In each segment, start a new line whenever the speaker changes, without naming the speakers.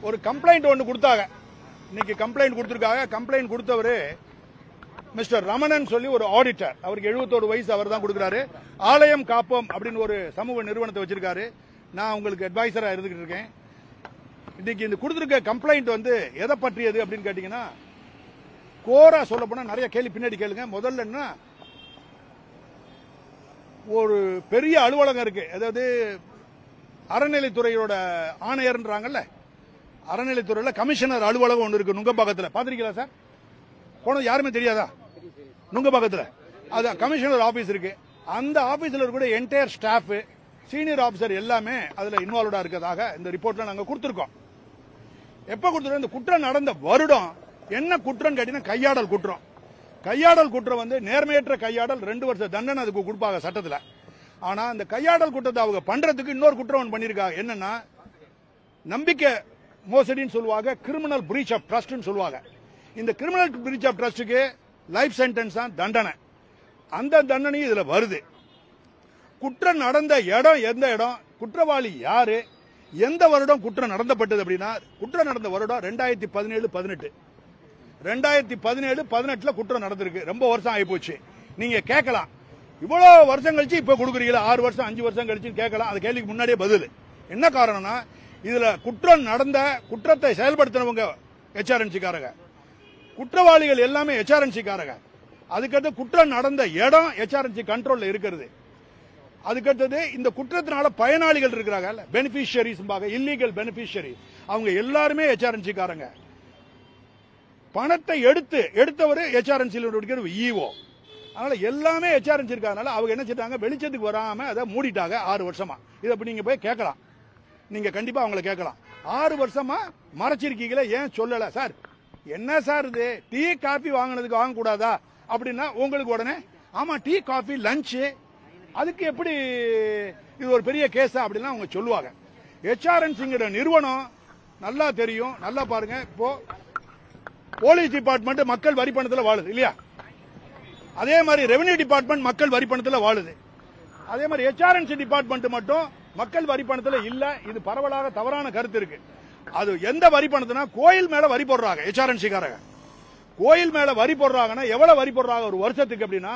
ஒரு கம்ப்ளைண்ட் ஒன்று கொடுத்தாங்க. இன்னைக்கு கம்ப்ளைண்ட் கொடுத்திருக்காங்க. கம்ப்ளைண்ட் கொடுத்தவரு மிஸ்டர் ரமணன் சொல்லி ஒரு ஆடிட்டர். அவருக்கு 71 வயசு. அவர் தான் கொடுக்கிறாரு. ஆலயம் காப்போம் அப்படின்னு ஒரு சமூக நிறுவனத்தை வச்சிருக்காரு. நான் உங்களுக்கு அட்வைசரா இருந்துகிட்டு இருக்கேன். இன்னைக்கு இந்த கொடுத்திருக்க கம்ப்ளைண்ட் வந்து எதை பற்றியது அப்படின்னு கேட்டீங்கன்னா, கோரா சொல்ல போனா நிறைய கேள்வி பின்னாடி கேளுங்க. முதல்ல என்ன, ஒரு பெரிய அலுவலகம் இருக்கு. அதாவது அறநிலைத்துறையோட ஆணையர்ன்றாங்கல்ல, அறநிலைத்துறையில கமிஷனர் அலுவலகம் ஒன்று இருக்கு நுங்கம்பாக்கத்தில். பாத்திருக்கீங்களா சார்? போனது யாருமே தெரியாதா? நுங்கம்பாக்கத்தில் அதான் கமிஷனர் ஆபீஸ் இருக்கு. அந்த ஆபீஸ்ல இருக்கிற என்டையர் ஸ்டாஃப், சீனியர் ஆபீசர் எல்லாமே அதுல இன்வால்வ்டா இருக்கதாக இந்த ரிப்போர்ட்ல நாங்க கொடுத்திருக்கோம். எப்ப கொடுத்திருக்கோம்? இந்த குற்றம் நடந்த வருடம் என்ன குற்றம் கேட்டீங்கன்னா கையாடல் குற்றம். கையாடல் குற்றம் வந்து நேர்மையற்ற கையாடல் 2 வருஷ தண்டனை அதுக்கு கொடுப்பாங்க சட்டத்தில். ஆனா இந்த கையாடல் குற்றத்தை அவங்க பண்றதுக்கு இன்னொரு குற்றம் ஒன்று பண்ணிருக்காங்க. என்னன்னா, நம்பிக்கை மோசடின்னு சொல்லுவாங்க, கிரிமினல் பிரீச் ஆஃப் ட்ரஸ்ட் சொல்லுவாங்க. இந்த கிரிமினல் பிரீச் ஆஃப் ட்ரஸ்டுக்கு லைஃப் சென்டென்ஸ் தான் தண்டனை. அந்த தண்டனையும் இதுல வருது. குற்றம் நடந்த இடம் எந்த இடம், குற்றவாளி யாரு, எந்த வருடம் குற்றம் நடந்தப்பட்டது அப்படின்னா, குற்றம் நடந்த வருடம் 2017-18. 2017-18 குற்றம் நடந்திருக்கு. ரொம்ப வருஷம் ஆகி போச்சு. நீங்க கேட்கலாம், இவ்வளவு வருஷம் கழிச்சு இப்ப கொடுக்குறீங்களா, 6 வருஷம் 5 வருஷம் கழிச்சு கேட்கலாம். அந்த கேள்விக்கு முன்னாடியே பதில் என்ன காரணம்னா, இதுல குற்றம் நடந்த குற்றத்தை செயல்படுத்தினவங்க HRNC காரங்க, குற்றவாளிகள் எல்லாமே HRNC காரங்க. அதுக்கடுத்து குற்றம் நடந்த இடம் HRNC கண்ட்ரோல்ல இருக்கிறது. அதுக்கடுத்தது இந்த குற்றத்தினால பயனாளிகள் இருக்கிறாங்க, பெனிஃபிஷியரிஸ், இல்லீகல் பெனிஃபிஷியரி, அவங்க எல்லாருமே HRNC காரங்க. பணத்தை எடுத்தவர் HRNC EO. அதனால எல்லாமே HRNC இருக்காதனால அவங்க என்ன செய்றாங்க, வெளிச்சத்துக்கு வராம அதை மூடிட்டாங்க 6 வருஷமா. இதை அப்படி நீங்க போய் கேட்கலாம், நீங்க கண்டிப்பா அவங்களை கேட்கலாம். 6 வருஷமா மறைச்சிருக்கீங்களே, ஏன் சொல்லல சார்? என்ன சார் இது, டீ காபி வாங்கினதுக்கு வாங்க கூடாதா அப்படின்னா உங்களுக்கு உடனே ஆமா டீ காபி லஞ்சு, அதுக்கு எப்படி இது ஒரு பெரிய கேஸா அப்படின்னா அவங்க சொல்லுவாங்க. HRNC நிறுவனம் நல்லா தெரியும், நல்லா பாருங்க. இப்போ போலீஸ் டிபார்ட்மெண்ட் மக்கள் வரி பணத்துல வாழுது இல்லையா, அதே மாதிரி ரெவென்யூ டிபார்ட்மெண்ட் மக்கள் வரி பணத்துல வாழுது. அதே மாதிரி HRNC டிபார்ட்மெண்ட் மட்டும் மக்கள் வரி பணத்துல இல்ல. இது பரவலாக தவறான கருத்து இருக்கு. அது எந்த வரி பணத்துனா, கோயில் மேல வரி போடுறாங்க HRNC காரங்க. கோயில் மேல வரி போடுறாங்கன்னா எவ்வளவு வரி போடுறாங்க ஒரு வருஷத்துக்கு அப்படின்னா,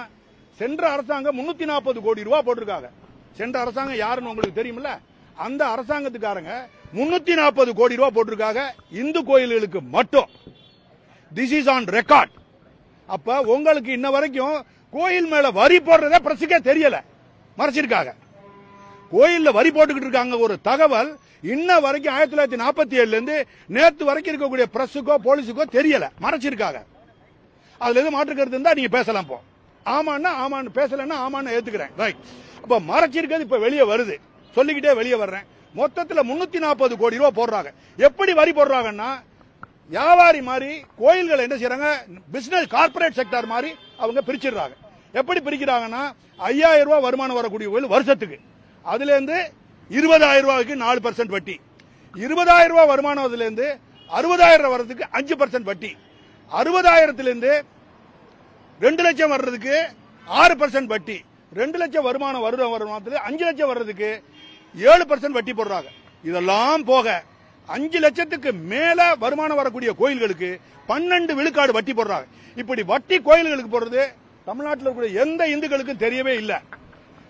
சென்ற அரசாங்கம் 340 கோடி ரூபாய் போட்டிருக்காங்க. சென்ற அரசாங்கம் யாருன்னு உங்களுக்கு தெரியுமில்ல, அந்த அரசாங்கத்துக்காரங்க 340 கோடி ரூபாய் போட்டிருக்காங்க இந்து கோயில்களுக்கு மட்டும். This is on record. அப்ப உங்களுக்கு இன்ன வரைக்கும் கோயில் மேல வரி போடுறத பிரஸுக்கே தெரியல, மறைச்சிருக்காங்க. கோயில்ல வரி போட்டுக்கிட்டு இருக்காங்க ஒரு தகவல் இன்ன வரைக்கும் 1947 இருந்து நேத்து வரைக்கும் இருக்கக்கூடிய பிரஸுக்கோ போலீஸுக்கோ தெரியல, மறைச்சிருக்காங்க. அதுல எது மாற்று கருத்து இருந்தா நீங்க பேசலாம். போ ஆமான்னா ஆமான்னு, பேசலன்னா ஆமான்னு ஏத்துக்கிறேன். ரைட். அப்ப மறைச்சிருக்கிறது இப்ப வெளியே வருது, சொல்லிக்கிட்டே வெளியே வர்றேன். மொத்தத்தில் 340 கோடி ரூபாய் போடுறாங்க. எப்படி வரி போடுறாங்கன்னா, வியாபாரி மாதிரி கோயில்கள் என்ன செய்யறாங்க, பிசினஸ் கார்பரேட் செக்டார் மாதிரி அவங்க பிரிச்சிடுறாங்க. எப்படி பிரிக்கிறாங்கன்னா, 5000 ரூபாய் வருமானம் வரக்கூடிய கோயில் வருஷத்துக்கு, அதுல இருந்து 20,000 ரூபாய்க்கு 4% வட்டி, 20,000 ரூபாய் வருமானம் அதுல இருந்து 60,000 வர்றதுக்கு 5% வட்டி, 60,000 2 லட்சம் வர்றதுக்கு 6% வட்டி, 2 லட்சம் வருமானம் வருமானத்தில் 5 லட்சம் வர்றதுக்கு 7% வட்டி போடுறாங்க. இதெல்லாம் போக 5 லட்சத்துக்கு மேல வருமானம் வரக்கூடிய கோயில்களுக்கு 12 விழுக்காடு வட்டி போடுறாங்க. இப்படி வட்டி கோயில்களுக்கு போடுறது தமிழ்நாட்டில் இருக்கிற எந்த இந்துக்களுக்கும் தெரியவே இல்லை,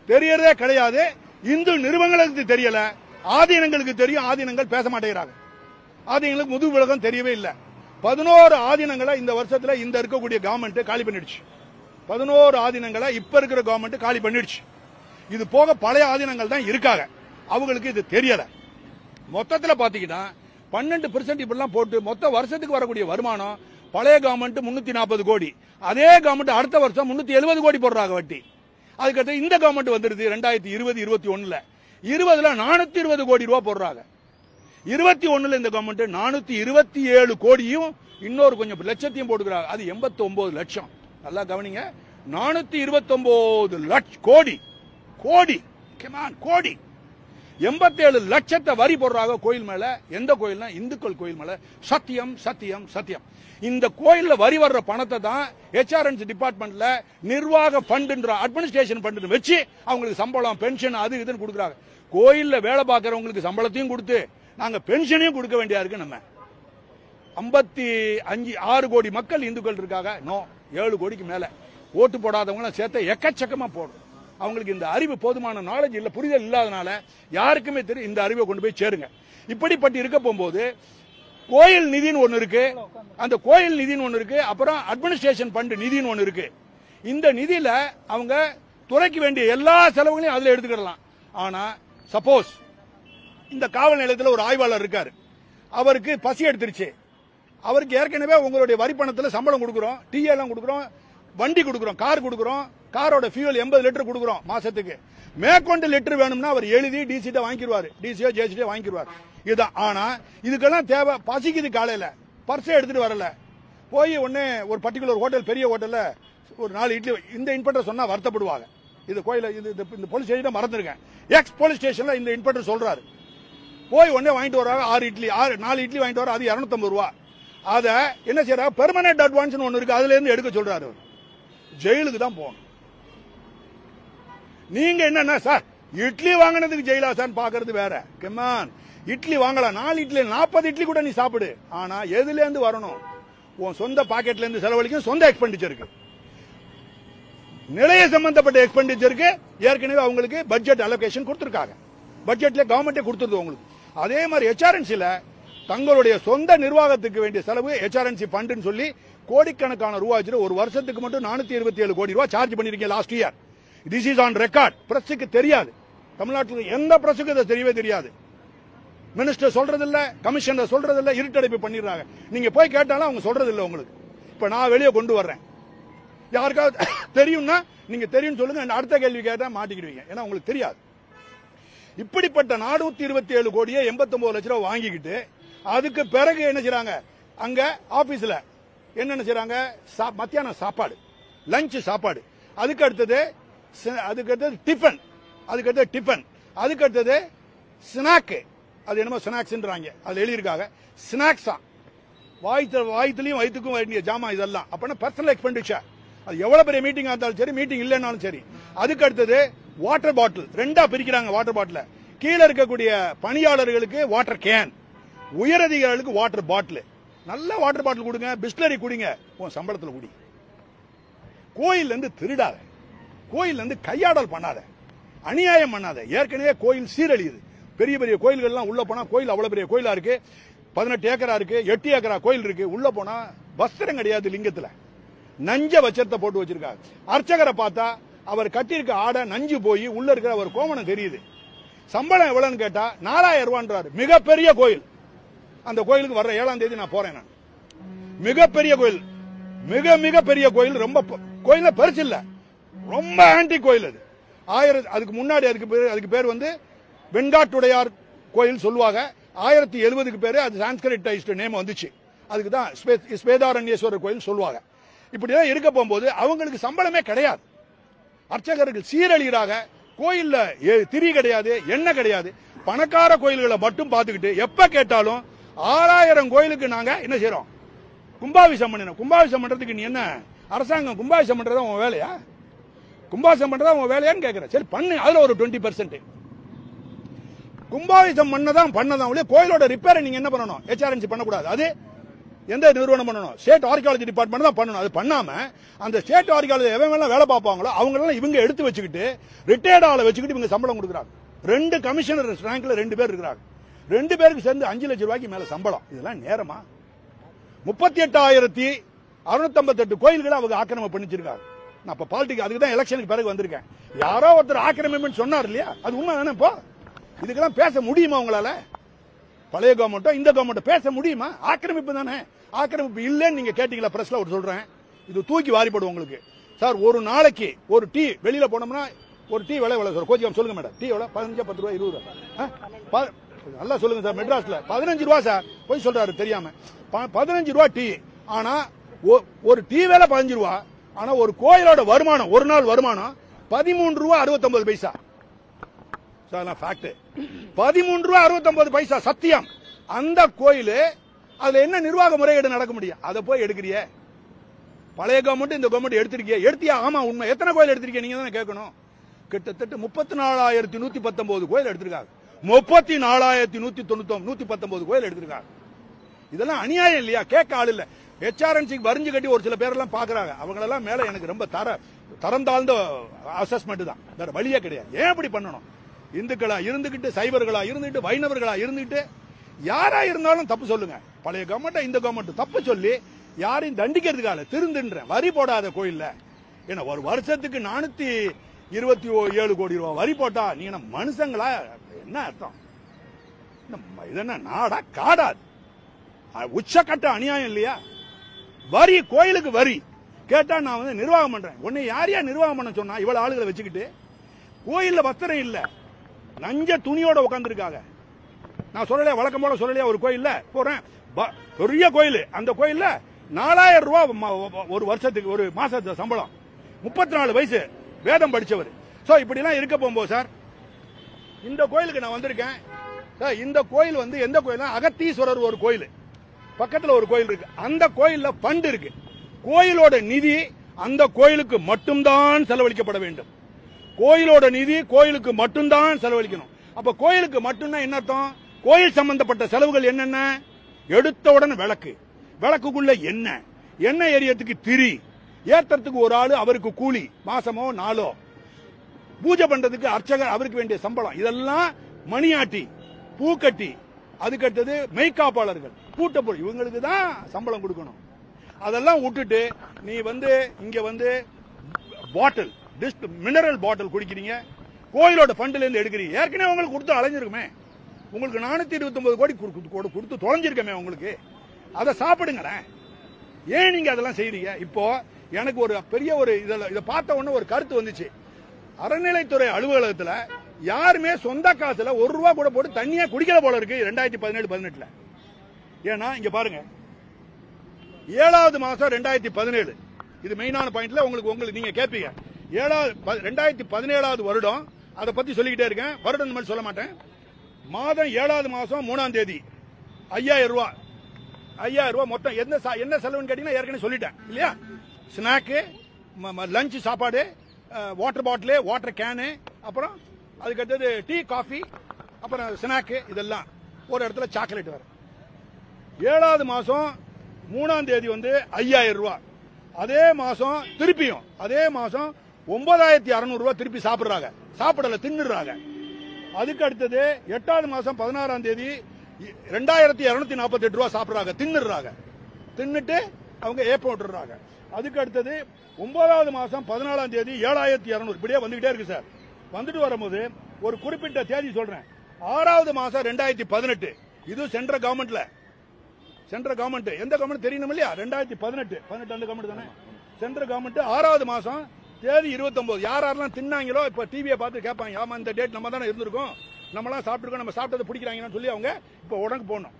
தெரியறதே கிடையாது. இந்து நிறுவனங்களுக்கு தெரியல, ஆதீனங்களுக்கு தெரியும், ஆதீனங்கள் பேச மாட்டேங்கிறாங்க. ஆதீனங்களுக்கு முதுகு விலகம் தெரியவே இல்லை. 11 ஆதீனங்களை இந்த வருஷத்துல இந்த இருக்கக்கூடிய கவர்மெண்ட் காலி பண்ணிடுச்சு. 11 ஆதீனங்களை இப்ப இருக்கிற கவர்மெண்ட் காலி பண்ணிடுச்சு. இது போக பழைய ஆதீனங்கள் தான் இருக்காங்க, அவங்களுக்கு இது தெரியல. மொத்தத்தில் பாத்தீங்கன்னா 12% இப்படிலாம் போட்டு மொத்த வருஷத்துக்கு வரக்கூடிய வருமானம் பழைய கவர்மெண்ட் 340 கோடி, அதே கவர்மெண்ட் அடுத்த வருஷம் 370 கோடி போடுறாங்க வட்டி. அதுக்கடுத்து இந்த கவர்மெண்ட் வந்துருது 2020-21 20ல 420 கோடி ரூபாய் போடுறாங்க. 21 இந்த கவர்மெண்ட் 427 கோடியும் இன்னொரு கொஞ்சம் லட்சத்தையும் போட்டுக்கிறாங்க. அது 89 லட்சம். நல்லா கவனிங்க, 429 லட்சம் கோடி கோடி கோடி 87 லட்சத்தை வரி போடுறாங்க கோயில் மேல. எந்த கோயில்னா இந்துக்கள் கோயில் மேல. சத்தியம் சத்தியம் சத்தியம். இந்த கோயில்ல வரி வர்ற பணத்தை தான் HRNC டிபார்ட்மெண்ட்ல நிர்வாக ஃபண்ட், அட்மினிஸ்ட்ரேஷன் ஃபண்ட் வச்சு அவங்களுக்கு சம்பளம், பென்ஷன், அது இதுன்னு கொடுக்குறாங்க. கோயில்ல வேலை பார்க்கறவங்களுக்கு சம்பளத்தையும் கொடுத்து நாங்க பென்ஷனையும் கொடுக்க வேண்டியா இருக்கு. நம்ம 56 கோடி மக்கள் இந்துக்கள் இருக்காங்க. நோ, 7 கோடிக்கு மேல ஓட்டு போடாதவங்க சேர்த்த எக்கச்சக்கமா போடும். அவங்களுக்கு இந்த அறிவு போதுமான நாலேஜ் இல்ல, புரிதல் இல்லாதனால யாருக்குமே தெரியும். இந்த அறிவை கொண்டு போய் சேருங்க. இப்படிப்பட்டு இருக்க போகும்போது கோயில் நிதின்னு ஒன்னு இருக்கு, அந்த கோயில் நிதின்னு ஒன்னு இருக்கு, அப்புறம் அட்மினிஸ்ட்ரேஷன் ஃபண்ட் நிதின்னு ஒன்னு இருக்கு. இந்த நிதியில அவங்க துறைக்கு வேண்டிய எல்லா செலவுகளையும் அதுல எடுத்துக்கிடலாம். ஆனா சப்போஸ் இந்த காவல் நிலையத்தில் ஒரு ஆய்வாளர் இருக்காரு, அவருக்கு பசி எடுத்துருச்சு, அவருக்கு ஏற்கனவே உங்களுடைய வரி பணத்தில் சம்பளம் கொடுக்குறோம், டீ எல்லாம் கொடுக்குறோம், வண்டி கொடுக்குறோம், கார் கொடுக்குறோம், காரோட ஃபியூல் 80 லிட்டர் கொடுக்குறோம் மாசத்துக்கு. மேற்கொண்டு லிட்டர் வேணும்னா அவர் எழுதி டிசிட்ட வாங்கிடுவார், டிசியோ ஜேசிட்டோ வாங்கிடுவார். இதுதான். ஆனா இதுக்கெல்லாம் தேவை. பசிக்குது, காலையில பர்ஸை எடுத்துட்டு வரல, போய் உடனே ஒரு பர்டிகுலர் ஹோட்டல், பெரிய ஹோட்டல்ல ஒரு 4 இட்லி, இந்த இன்ஸ்பெக்டர் சொன்னா வருத்தப்படுவாங்க. இது கோயில இந்த போலீஸ் ஸ்டேஷன் மறந்துருக்கேன், எக்ஸ் போலீஸ் ஸ்டேஷன்ல இந்த இன்ஸ்பெக்டர் சொல்றாரு. போய் உடனே வாங்கிட்டு வர்றாங்க 4 இட்லி வாங்கிட்டு வர, அது 250 ரூபா. அத என்ன செய்யறாங்க, பெர்மனன்ட் அட்வான்ஸ் ஒன்னு இருக்கு, அதுல இருந்து எடுக்க சொல்றாரு. ஜெயிலுக்கு தான் போகணும். நீங்க என்னன்னா சார் இட்லி வாங்கினதுக்கு ஜெயிலா சார் பாக்குறது வேற. கமான், இட்லி வாங்கலாம், 4 இட்லி 40 இட்லி கூட நீ சாப்பிடு. ஆனா எதுல இருந்து வரணும்? உன் சொந்த பாக்கெட்ல இருந்து செலவழிக்கும், சொந்த எக்ஸ்பெண்டிச்சருக்கு, நிலைய சம்பந்தப்பட்ட எக்ஸ்பெண்டிச்சருக்கு ஏற்கனவே அவங்களுக்கு பட்ஜெட் அலோகேஷன் கொடுத்திருக்காங்க. பட்ஜெட்ல கவர்மெண்டே கொடுத்துருது உங்களுக்கு. அதே மாதிரி ஹெச்ஆர்என்சில தங்களுடைய சொந்த நிர்வாகத்துக்கு வேண்டிய செலவு ஹெச்ஆர்என்சி ஃபண்ட் சொல்லி கோடிக்கணக்கான ரூபாய் வச்சு ஒரு வருஷத்துக்கு மட்டும் 427 கோடி ரூபாய் சார்ஜ் பண்ணிருக்கீங்க last year. This is on record. பிரஸுக்கு தெரியாது, தமிழ்நாட்டில் எந்த பிரஸுக்கு இது தெரியவே தெரியாது. மினிஸ்டர் சொல்றது இல்ல, கமிஷனர் சொல்றது இல்ல, இருட்டடைப்பு பண்ணிடுறாங்க. நீங்க போய் கேட்டாலும் அவங்க சொல்றது இல்ல உங்களுக்கு. இப்ப நான் வெளியே கொண்டு வர்றேன், யாருக்காவது தெரியும்னா நீங்க தெரியும் சொல்லுங்க, அடுத்த கேள்வி கேட்டா மாட்டிக்கிடுவீங்க, ஏன்னா உங்களுக்கு தெரியாது. இப்படிப்பட்ட 427 கோடியே 89 லட்சம் ரூபாய் வாங்கிக்கிட்டு அதுக்கு பிறகு என்ன செய்றாங்க, அங்க ஆபீஸ்ல என்ன செய்றாங்க, மத்தியான சாப்பாடு, லஞ்ச் சாப்பாடு, அதுக்கு அடுத்தது டிஃபன், அதுக்கு அடுத்தது ஸ்நாக், அது என்னமோ ஸ்நாக்ஸ்ன்றாங்க, அது எழுதியிருக்காங்க ஸ்நாக்ஸா, வாய்த்துலயும் வயிற்றுக்கும் வேண்டிய ஜாமா இதெல்லாம். அப்படின்னா பர்சனல் எக்ஸ்பெண்டிச்சர். அது எவ்வளவு பெரிய மீட்டிங் இருந்தாலும் சரி, மீட்டிங் இல்லைன்னாலும் சரி. அதுக்கு அடுத்தது வாட்டர் பாட்டில், 2ஆ பிரிக்கிறாங்க வாட்டர் பாட்டில். கீழே இருக்கக்கூடிய பணியாளர்களுக்கு வாட்டர் கேன், உயரதிகாரிகளுக்கு வாட்டர் பாட்டில். நல்ல வாட்டர் பாட்டில் கொடுங்க, பிஸ்லரி குடிங்க, உன் சம்பளத்தில் குடி. கோயில் இருந்து திருடாத, கோயில் இருந்து கையாடல் பண்ணாத, அநியாயம் பண்ணாத. ஏற்கனவே கோயில் சீரழியுது. பெரிய பெரிய கோயில்கள்லாம் உள்ள போனா, கோயில் அவ்வளவு பெரிய கோயிலா இருக்கு, 18 ஏக்கரா இருக்கு, 8 ஏக்கரா கோயில் இருக்கு. உள்ள போனா வஸ்திரம் கிடையாது, லிங்கத்துல நஞ்ச வச்சத்தை போட்டு வச்சிருக்காங்க. அர்ச்சகரை பார்த்தா அவர் கட்டியிருக்க ஆடை நஞ்சு போய் உள்ள இருக்கிற ஒரு கோமணம் தெரியுது. சம்பளம் எவ்வளவுன்னு கேட்டா 4000 ரூபான்றாரு. மிகப்பெரிய கோயில். அந்த கோயிலுக்கு வர்ற 7ஆம் தேதி நான் போறேன். நான் மிகப்பெரிய கோயில், மிக பெரிய கோயில். ரொம்ப கோயில பெருசு இல்ல, ரொம்ப ஆன்டி கோயில் அது. அதுக்கு முன்னாடி அதுக்கு பேர் வந்து வெண்காட்டுடையார் கோயில் சொல்லுவாங்க. 1070க்கு பேரு அது சான்ஸ்கிரிட்டைஸ்ட் நேம் வந்துச்சு. அதுக்கு தான் ஸ்வேதாரண்யேஸ்வரர் கோயில் சொல்லுவாங்க. இப்படிதான் இருக்க போகும்போது அவங்களுக்கு சம்பளமே கிடையாது. அர்ச்சகர்கள் சீரழிகிறாங்க. கோயில்ல திரி கிடையாது, எண்ணெய் கிடையாது. பணக்கார கோயில்களை மட்டும் பார்த்துக்கிட்டு எப்ப கேட்டாலும் 6000 கோயிலுக்கு நாங்க என்ன செய்யறோம், கும்பாபிஷேகம் பண்ணணும். கும்பாபிஷேகம் பண்றதுக்கு நீ என்ன அரசாங்கம் கும்பாபிஷேகம் பண்றதா உன் வேலையா? கும்பாபிஷேகம் பண்றதா உன் வேலையான்னு கேட்கிறேன். சரி பண்ணு, அதுல ஒரு 20% கும்பாபிஷேகம் பண்ணதான். கோயிலோட ரிப்பேரை நீங்க என்ன பண்ணணும், ஹெச்ஆர்என்சி பண்ணக்கூடாது. அது எந்த நிறுவனம் பண்ணணும், ஸ்டேட் ஆர்கியாலஜி டிபார்ட்மெண்ட் தான் பண்ணணும். அது பண்ணாம அந்த ஸ்டேட் ஆர்கியாலஜி எவங்க வேலை பார்ப்பாங்களோ அவங்க இவங்க எடுத்து வச்சுக்கிட்டு ரிட்டையர்ட் ஆளை வச்சுக்கிட்டு இவங்க சம்பளம் கொடுக்குறாங்க. 2 கமிஷனர் ரேங்க்ல 2 பேர் இருக்கிறாங்க. 2 பேருக்கு சேர்ந்து 5 லட்சம் ரூபாய்க்கு மேல சம்பளம். இதெல்லாம் நேரமா? 38,658 கோயில்களை அவங்க ஆக்கிரமிப்பு பண்ணிச்சிருக்காங்க. நான் இப்ப பாலிட்டிக் அதுக்கு தான் எலெக்ஷனுக்கு பிறகு வந்திருக்கேன். யாரோ ஒருத்தர் ஆக்கிரமிப்பு சொன்னார் இல்லையா, அது உண்மை தானே? இப்போ இதுக்கெல்லாம் பேச முடியுமா உங்களால? பழைய கவர்மெண்டோ இந்த கவர்மெண்டோ பேச முடியுமா? ஆக்கிரமிப்பு தானே. ஆக்கிரமிப்பு இல்லைன்னு நீங்க கேட்டீங்களா பிரஸ்ல? ஒரு சொல்றேன், இது தூக்கி வாரிப்படும் உங்களுக்கு. சார் ஒரு நாளைக்கு ஒரு டீ வெளியில போனோம்னா ஒரு டீ விலை சார் கோச்சிக்காம சொல்லுங்க மேடம், டீ எவ்வளவு? 15, 10 ரூபாய், 20 ரூபாய். நல்லா சொல்லுங்க சார். மெட்ராஸ்ல 15 ரூபாய் சார், போய் சொல்றாரு தெரியாம. 15 ரூபாய் டீ. ஆனா ஒரு டீ வேலை 15 ரூபாய். ஆனா ஒரு கோயிலோட வருமானம், ஒரு நாள் வருமானம் 13 ரூபாய் 69 பைசா. 13 ரூபாய் 69 பைசா சத்தியம். அந்த கோயில் அதுல என்ன நிர்வாக முறையீடு நடக்க முடியும்? அதை போய் எடுக்கிறிய. பழைய கவர்மெண்ட் இந்த கவர்மெண்ட் எடுத்தியா? ஆமா உண்மை. எத்தனை கோயில் எடுத்திருக்கீங்க நீங்க தானே கேட்கணும். கிட்டத்தட்ட 34,119 கோயில் எடுத்திருக்காங்க. 34,119 கோயில் எடுத்திருக்காங்க. இதெல்லாம் அநியாயம் இல்லையா? கேட்க ஆள் இல்ல. ஹெச்ஆர்என்சிக்கு வரிஞ்சு கட்டி ஒரு சில பேர் எல்லாம் பாக்குறாங்க. அவங்களெல்லாம் மேல எனக்கு ரொம்ப தரம் தாழ்ந்த அசஸ்மெண்ட் தான், வேற வழியே கிடையாது. ஏன் இப்படி பண்ணணும்? இந்துக்களா இருந்துகிட்டு, சைவர்களா இருந்துட்டு, வைணவர்களா இருந்துட்டு, யாரா இருந்தாலும் தப்பு சொல்லுங்க. பழைய கவர்மெண்ட் இந்த கவர்மெண்ட் தப்பு சொல்லி யாரையும் தண்டிக்கிறதுக்காக திருந்துன்றேன். வரி போடாத கோயில்ல ஏன்னா ஒரு வருஷத்துக்கு 427 கோடி ரூபாய் வரி போட்டா நீங்க மனுஷங்களா? என்ன அர்த்தம்? இதென்ன நாடா காடாது? உச்சக்கட்ட அநியாயம் இல்லையா? வரி, கோயிலுக்கு வரி கேட்டா நான் வந்து நிர்வாகம் பண்றேன். உன்னை யாரையா நிர்வாகம் பண்ண சொன்னா? இவ்வளவு ஆளுகளை வச்சுக்கிட்டு கோயில்ல வஸ்திரம் இல்ல, நஞ்ச துணியோட உட்கார்ந்துருக்காங்க. நான் சொல்லலையா, வழக்கம் போல சொல்லலையா, ஒரு கோயில்ல போறேன், பெரிய கோயில், அந்த கோயில்ல 4000 ரூபாய் ஒரு வருஷத்துக்கு, ஒரு மாசத்து சம்பளம், 34 வயசு, வேதம் படிச்சவர். சோ இப்படி எல்லாம் இருக்க போகும்போது சார், இந்த கோயிலுக்கு நான் வந்திருக்கேன் சார். இந்த கோயில் வந்து எந்த கோயில்? அகத்தீஸ்வரர் ஒரு கோயில், பக்கத்துல ஒரு கோயில் இருக்கு. அந்த கோயில்ல ஃபண்ட் இருக்கு. கோயிலோட நிதி அந்த கோயிலுக்கு மட்டும்தான் செலவழிக்கப்பட வேண்டும். கோயிலோட நிதி கோயிலுக்கு மட்டும்தான் செலவழிக்கணும். அப்ப கோயிலுக்கு மட்டும்தான் என்ன அர்த்தம்? கோயில் சம்பந்தப்பட்ட செலவுகள் என்னென்ன? எடுத்தவுடன் விளக்கு, விளக்குக்குள்ள எண்ணெய் எரியறதுக்கு திரி, ஏத்துறதுக்கு ஒரு ஆளு, அவருக்கு கூலி மாசமோ நாளோ, பூஜை பண்றதுக்கு அர்ச்சகர், அவருக்கு வேண்டிய சம்பளம், இதெல்லாம் மணியாட்டி, பூக்கட்டி, அதுக்கு அடுத்தது மெய்காப்பாளர்கள், கூட்டப்பொருள், இவங்களுக்கு தான் சம்பளம் கொடுக்கணும். அதெல்லாம் விட்டுட்டு நீ வந்து இங்க வந்து பாட்டில், மினரல் பாட்டில் குடிக்கிறீங்க, கோயிலோட ஃபண்ட்ல இருந்து எடுக்கிறீங்க. ஏற்கனவே உங்களுக்கு கொடுத்து அலைஞ்சிருக்குமே, உங்களுக்கு 429 கோடி கொடுத்து தொலைஞ்சிருக்கமே உங்களுக்கு. அதை சாப்பிடுங்களேன். ஏன் நீங்க அதெல்லாம் செய்றீங்க? இப்போ எனக்கு ஒரு பெரிய ஒரு இதை பார்த்த உடனே ஒரு கருத்து வந்துச்சு. அறநிலைத்துறை அலுவலகத்தில் யாருமே சொந்த காசுல ₹1 கூட போட்டு தண்ணியா குடிக்கல போல இருக்கு 2017-18. ஏன்னா இங்க பாருங்க, 7வது மாசம் 2017, இது மெயினான பாயிண்ட்ல உங்களுக்கு நீங்க கேட்பீங்க. 2017வது வருடம், அதை பத்தி சொல்லிக்கிட்டே இருக்கேன். வருடம் இந்த மாதிரி சொல்ல மாட்டேன். மாதம் 7வது மாசம் 3ஆம் தேதி 5000 ரூபாய், 5000 ரூபாய் மொத்தம். என்ன செலவுன்னு கேட்டீங்கன்னா ஏற்கனவே சொல்லிட்டேன் இல்லையா? ஸ்நாக்கு, லஞ்ச் சாப்பாடு, வாட்டர் பாட்டில், வாட்டர் கேனு, அப்புறம் அதுக்கு அடுத்தது டீ, காஃபி, அப்புறம் ஸ்நாக்கு, இதெல்லாம் ஒரு இடத்துல சாக்லேட் வேற. 7வது மாசம் 3ஆம் தேதி வந்து 5000 ரூபாய். அதே மாசம் திருப்பியும் அதே மாசம் 9600 ரூபாய் திருப்பி சாப்பிடுறாங்க. சாப்பிடல, தின்னுறாங்க. அதுக்கு அடுத்தது 8வது மாசம் 16ஆம் தேதி 2248 ரூபாய் சாப்பிடுறாங்க, தின்னுறாங்க. தின்னுட்டு அவங்க ஏப்ப விட்டுறாங்க. அதுக்கு அடுத்தது 9வது மாசம் 14ஆம் தேதி 7200, இப்படியே வந்துகிட்டே இருக்கு சார். வந்துட்டு வரும்போது ஒரு குறிப்பிட்ட தேதி சொல்றேன். 6வது மாசம் 2018, இது சென்ட்ரல் கவர்மெண்ட்ல, சென்ட்ரல் கவர்மெண்ட், எந்த கவர்மெண்ட் தெரியணும் இல்லையா? 2018 அந்த கவர்மெண்ட் தானே சென்ட்ரல் கவர்மெண்ட். 6வது மாசம் தேதி 29, யாரெல்லாம் தின்னாங்களோ இப்ப டிவியை பார்த்து கேட்பாங்க, ஆமா இந்த டேட் நம்ம தானே இருந்திருக்கோம், நம்மளாம் சாப்பிட்டுருக்கோம், நம்ம சாப்பிட்டதை பிடிக்கிறாங்கன்னு சொல்லி அவங்க இப்ப உடனே போடணும்.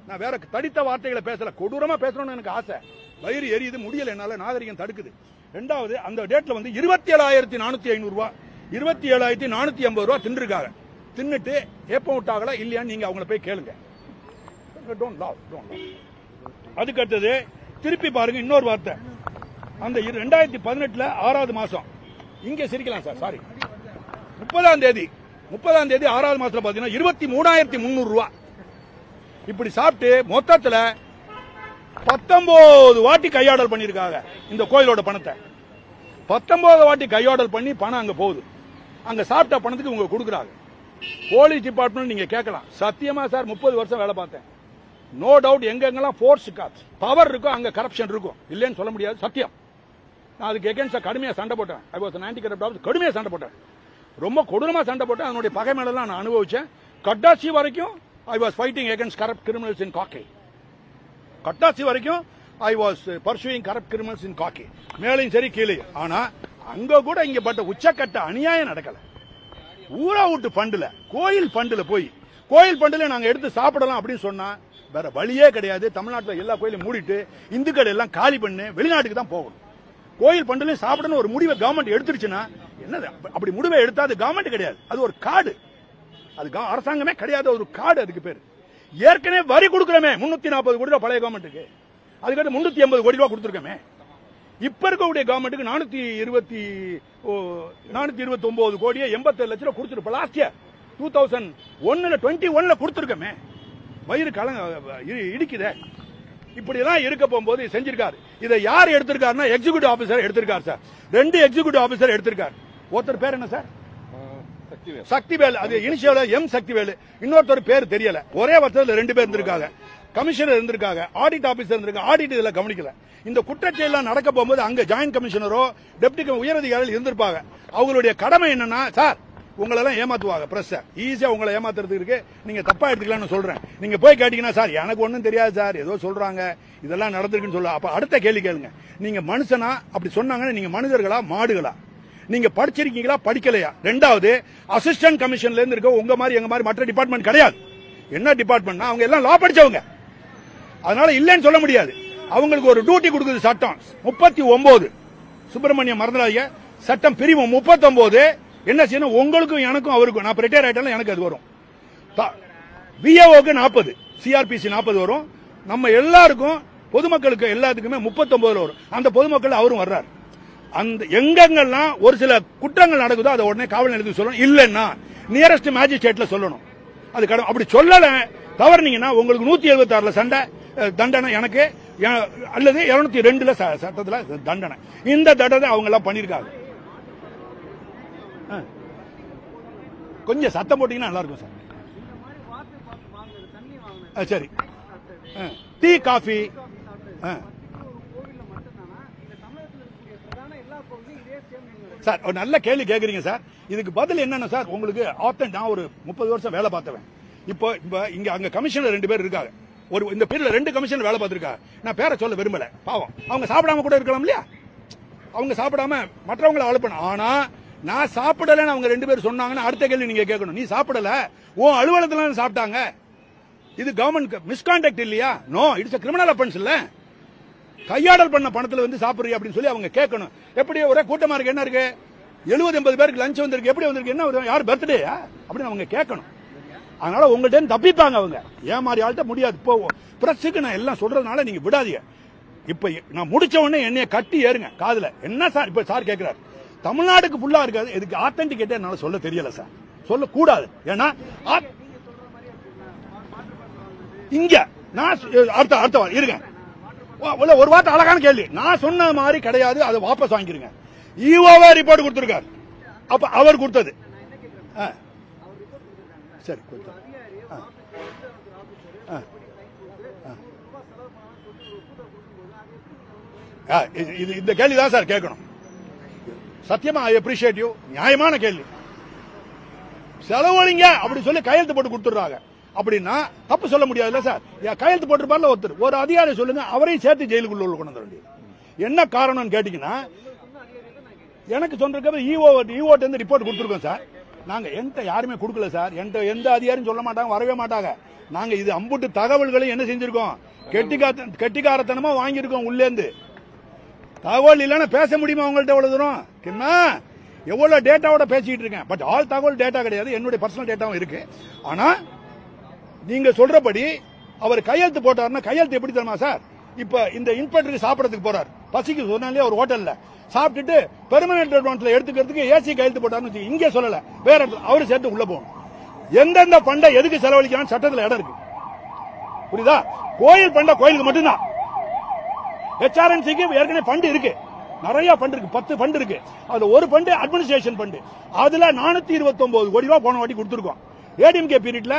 நான் வேற தடித்த வார்த்தைகளை பேசல, கொடூரமா பேசணும்னு எனக்கு ஆசை. வயிறு எரியுது, முடியல, என்னால நாகரிகம் தடுக்குது. 2வது அந்த டேட்ல வந்து 27,450 ரூபாய், 27,450 ரூபாய் தின்னுருக்காங்க. தின்னுட்டு ஏப்ப விட்டாங்களா இல்லையான்னு நீங்க அவங்கள போய் கேளுங்க. அதுக்கு அடுத்தது திருப்பி பாருங்க இன்னொரு வார்த்தை. அந்த 2018 6வது மாசம், இங்க சிரிக்கலாம் சார், சாரி, 30ஆம் தேதி 6வது மாசத்துல பாத்தீங்கன்னா 23,300 ரூபாய் இப்படி சாப்பிட்டு மொத்தத்துல 19 வாட்டி கையாடல் பண்ணிருக்காங்க. இந்த கோயிலோட பணத்தை 19 வாட்டி கையாடல் பண்ணி பணம் அங்க போகுது. அங்க சாப்பிட்ட பணத்துக்கு உங்க கொடுக்குறாங்க. போலீஸ் டிபார்ட்மெண்ட் நீங்க கேட்கலாம். சத்தியமா சார் 30 வருஷம் வேலை பார்த்தேன். நோ டவுட், எங்கெங்கெல்லாம் போர்ஸ் பவர் இருக்கும் அங்க கரப்ஷன் இருக்கும், இல்லைன்னு சொல்ல முடியாது, சத்தியம். நான் அதுக்கு எகென்ஸ்டா கடுமையா சண்டை போட்டேன். I was anti corrupt officer, கடுமையா சண்டை போட்டேன், ரொம்ப கொடூரமா சண்டை போட்டேன். அதனுடைய பகை மேலாம் நான் அனுபவிச்சேன். கட்டாசி வரைக்கும் I was fighting against corrupt criminals in காக்கே. கட்டாசி வரைக்கும் I was pursuing corrupt criminals in காக்கே, மேலையும் சரி கீழே. ஆனா அங்க கூட இங்க பட்ட உச்சக்கட்ட அநியாயம் நடக்கல. ஊரா விட்டு ஃபண்டுல, கோயில் ஃபண்டுல போய், கோயில் ஃபண்டுல நாங்க எடுத்து சாப்பிடலாம் அப்படின்னு சொன்னா வேற வழியே கிடையாது. தமிழ்நாட்டில் எல்லா கோயிலையும் மூடிட்டு இந்துக்கள் எல்லாம் காலி பண்ணு வெளிநாட்டுக்கு தான் போகணும். கோயில் ஃபண்டுலையும் சாப்பிடணும் ஒரு முடிவை கவர்மெண்ட் எடுத்துருச்சுன்னா என்னது? அப்படி முடிவை எடுத்தா அது கவர்மெண்ட் கிடையாது, அது ஒரு கார்டு, அது அரசாங்கமே கிடையாது, ஒரு கார்டு அதுக்கு பேர். ஏற்கனவே வரி கொடுக்கிறோமே 340 கோடி ரூபாய் பழைய கவர்மெண்ட்டுக்கு, அதுக்கடுத்து 380 கோடி ரூபாய் கொடுத்துருக்கோமே. இப்ப இருக்கக்கூடிய கவர்மெண்ட்டுக்கு 429 கோடியே 87 லட்சம் ரூபாய் கொடுத்துருப்போம் லாஸ்ட் இயர். 2021 கொடுத்திருக்கமே. வயிறு இடிக்குதே. இப்படி எல்லாம் இருக்க போகும்போது செஞ்சிருக்காரு. இதை யார் எடுத்திருக்காருன்னா எக்ஸிகியூட்டிவ் ஆபீசர் எடுத்திருக்காரு சார். 2 எக்ஸிகியூட்டிவ் ஆபீசர் எடுத்திருக்காரு. ஒருத்தர் பேர் என்ன சார்? சக்திவேல். அது இனிஷியல் எம் சக்திவேல். இன்னொருத்தர் பேர் தெரியல. ஒரே வருஷத்துல 2 பேர் இருந்திருக்காங்க. கமிஷனர் இருந்திருக்காங்க, ஆடிட் ஆபீசர் இருந்திருக்காங்க. ஆடிட் இதெல்லாம் கவனிக்கல. இந்த குற்றச்செயலாம் நடக்க போகும்போது அங்க ஜாயின்ட் கமிஷனரோ டெப்டி உயரதிகாரிகள் இருந்திருப்பாங்க. அவங்களுடைய கடமை என்னன்னா, சார் உங்களெல்லாம் ஏமாத்துவாங்க. பிரஸ் ஈஸியா உங்களை ஏமாத்துறதுக்கு நீங்க தப்பா எடுத்துக்கலாம்னு சொல்றேன். நீங்க போய் கேட்டீங்கன்னா, சார் எனக்கு ஒன்னும் தெரியாது சார், ஏதோ சொல்றாங்க, இதெல்லாம் நடந்திருக்குன்னு சொல்ல. அப்ப அடுத்த கேள்வி கேளுங்க, நீங்க மனுஷனா? அப்படி சொன்னாங்கன்னா நீங்க மனிதர்களா மாடுகளா? நீங்க படிச்சிருக்கீங்களா படிக்கலையா? ரெண்டாவது, அசிஸ்டன்ட் கமிஷன்ல இருந்து இருக்க உங்க மாதிரி எங்க மாதிரி மற்ற டிபார்ட்மெண்ட் கிடையாது. என்ன டிபார்ட்மெண்ட்னா அவங்க எல்லாம் லா படிச்சவங்க. அதனால இல்லன்னு சொல்ல முடியாது. அவங்களுக்கு ஒரு டியூட்டி கொடுக்குது சட்டம் 39 சுப்பிரமணியம் மறந்துடாதீங்க. சட்டம் பிரிவு 39 என்ன செய்யணும்? உங்களுக்கும் எனக்கும் அவருக்கும், நான் ரிட்டையர் ஆயிட்டாலும் எனக்கு அது வரும். விஏஓக்கு 40, சிஆர்பிசி 40 வரும். நம்ம எல்லாருக்கும் பொதுமக்களுக்கு எல்லாத்துக்குமே 39 வரும். அந்த பொதுமக்கள் அவரும் வர்றாரு. அந்த எங்கெங்கெல்லாம் ஒரு சில குற்றங்கள் நடக்குதோ அதை உடனே காவல் நிலையத்துக்கு சொல்லணும். இல்லன்னா நியரஸ்ட் மேஜிஸ்ட்ரேட்ல சொல்லணும். அது அப்படி சொல்லல தவறுனீங்கன்னா உங்களுக்கு 176 சண்டை தண்டனை, எனக்கு அல்லது 202 சட்டத்துல தண்டனை. இந்த தண்டனை அவங்க எல்லாம் பண்ணிருக்காங்க. கொஞ்சம் சத்தம் போட்டீங்கன்னா நல்லா இருக்கும் சார். சரி, டீ காஃபி. சார் ஒரு நல்ல கேள்வி கேக்குறீங்க சார். இதுக்கு பதில் என்னன்னா சார், உங்களுக்கு நான் ஒரு 30 வருஷம் வேலை பார்த்தவன். இப்போ இங்க அங்க கமிஷனர் 2 பேர் இருக்காங்க. ஒரு இந்த பேர்ல 2 கமிஷனர் வேலை பார்த்திருக்காங்க. நான் பேரை சொல்ல விரும்பல, பாவம். அவங்க சாப்பிடாம கூட இருக்கலாம் இல்லையா? அவங்க சாப்பிடாம மற்றவங்களை அனுப்பணும். ஆனா நான் சாப்பிடலன்னு அவங்க 2 பேர் சொன்னாங்கன்னா அடுத்த கேள்வி நீங்க கேட்கணும், நீ சாப்பிடல, உன் அலுவலகத்துல சாப்பிட்டாங்க, இது கவர்மெண்ட் மிஸ்கான்டக்ட் இல்லையா? No, it's a criminal offence. இல்ல, கையாடல் பண்ண பணத்துல வந்து சாப்பிடுறீங்க அப்படின்னு சொல்லி அவங்க கேட்கணும். எப்படி ஒரே கூட்டமா இருக்கு, என்ன இருக்கு, 70-80 பேருக்கு லஞ்ச் வந்திருக்கு, எப்படி வந்திருக்கு, என்ன யார் பர்த்டே அப்படின்னு அவங்க கேட்கணும். அதனால உங்கள்கிட்ட தப்பிப்பாங்க அவங்க. ஏமாறி ஆள்கிட்ட முடியாது. இப்போ பிரஸுக்கு நான் எல்லாம் சொல்றதுனால நீங்க விடாதீங்க. இப்ப நான் முடிச்ச உடனே என்னைய கட்டி ஏறுங்க காதுல. என்ன சார் இப்ப சார் கேட்கிறாரு, தமிழ்நாடுக்கு ஃபுல்லா இருக்காது, இதுக்கு ஆத்தென்டிகேட்டா என்னால சொல்ல தெரியல சார், சொல்ல கூடாது. ஏன்னா இங்க நான் அடுத்த இருங்க, ஒரு வார்த்தை அழகான கேள்வி. நான் சொன்ன மாதிரி கிடையாது, அதை வாபஸ் வாங்கிருங்க. ஈவோவே ரிப்போர்ட் கொடுத்திருக்காரு. அப்ப அவர் கொடுத்தது சரி இந்த கேள்விதான் சார் கேட்கணும். சத்தியமா ஐ அப்ரிஷியேட் யூ. நியாயமான கேள்வி. செலவழிங்க அப்படி சொல்லி கையெழுத்து போட்டு கொடுத்துறாங்க அப்படின்னா தப்பு சொல்ல முடியாதுல்ல சார். கையெழுத்து போட்டிருப்பார்ல ஒருத்தர், ஒரு அதிகாரி சொல்லுங்க, அவரையும் சேர்த்து ஜெயிலுக்குள்ள கொண்டு வர வேண்டியது. என்ன காரணம்னு கேட்டீங்கன்னா, எனக்கு சொன்ன ஈஓட்ட இருந்து ரிப்போர்ட் கொடுத்துருக்கோம் சார். நாங்க என்கிட்ட யாருமே கொடுக்கல சார். என்கிட்ட எந்த அதிகாரியும் சொல்ல மாட்டாங்க, வரவே மாட்டாங்க. நாங்க இது அம்புட்டு தகவல்களை என்ன செஞ்சிருக்கோம், கெட்டிக்காரத்தனமா வாங்கியிருக்கோம். உள்ளேந்து தகவல் இல்லைன்னா பேச முடியுமா உங்கள்ட்ட? எவ்வளவு தூரம் எவ்வளவு டேட்டாவோட பேசிட்டு இருக்கேன். பட் ஆல் தகவல் டேட்டா கிடையாது, என்னுடைய பர்சனல் டேட்டாவும் இருக்கு. ஆனா நீங்க சொல்றபடி அவர் கையெழுத்து போட்டாருன்னா, கையெழுத்து எப்படி தெரியுமா சார்? இப்ப இந்த இன்ஸ்பெக்டருக்கு சாப்பிடறதுக்கு போறாரு, பசிக்கு சொன்னாலே ஒரு ஹோட்டல்ல சாப்பிட்டுட்டு பெர்மனன்ட் அட்வான்ஸ்ல எடுத்துக்கிறதுக்கு ஏசி கையெழுத்து போட்டாருன்னு இங்கே சொல்லல, வேற இடத்துல அவரு சேர்த்து உள்ள போகணும். எந்தெந்த பண்டை எதுக்கு செலவழிக்கலாம் சட்டத்தில் இடம் இருக்கு, புரியுதா? கோயில் பண்டை கோயிலுக்கு மட்டும்தான். HRNCக்கு ஏற்கனவே ஃபண்ட் இருக்கு, நிறைய ஃபண்ட் இருக்கு, 10 ஃபண்ட் இருக்கு. அதுல ஒரு ஃபண்ட் அட்மினிஸ்ட்ரேஷன் ஃபண்ட், அதுல 429 கோடி ரூபாய் போன வாட்டி கொடுத்திருக்கோம். ஏடிஎம்கே பீரியட்ல,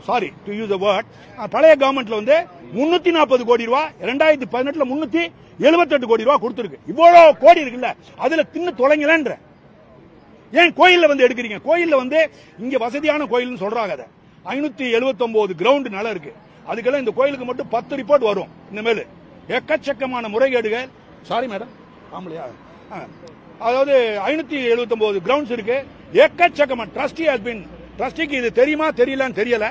sorry to use the word, பழைய கவர்மெண்ட்ல வந்து 340 கோடி ரூபாய், 2018ல 378 கோடி ரூபாய் கொடுத்திருக்கு. இவ்வளவு கோடி இருக்குல்ல, அதுல தின்னு தொலைங்கலன்ற. ஏன் கோயில்ல வந்து எடுக்கிறீங்க? கோயில்ல வந்து இங்க வசதியான கோயில்னு சொல்றாங்க. 579 கிரவுண்ட் நிலம் இருக்கு. அதுக்கெல்லாம் இந்த கோயிலுக்கு மட்டும் 10 ரிப்போர்ட் வரும். இனிமேல் எக்கச்சக்கமான முறைகேடுகள். சாரி மேடம், ஆம்பளையா? அதாவது 579 கிரவுண்ட்ஸ் இருக்கு, எக்கச்சக்கமான. ட்ரஸ்டிக்கு இது தெரியுமா தெரியலன்னு தெரியல.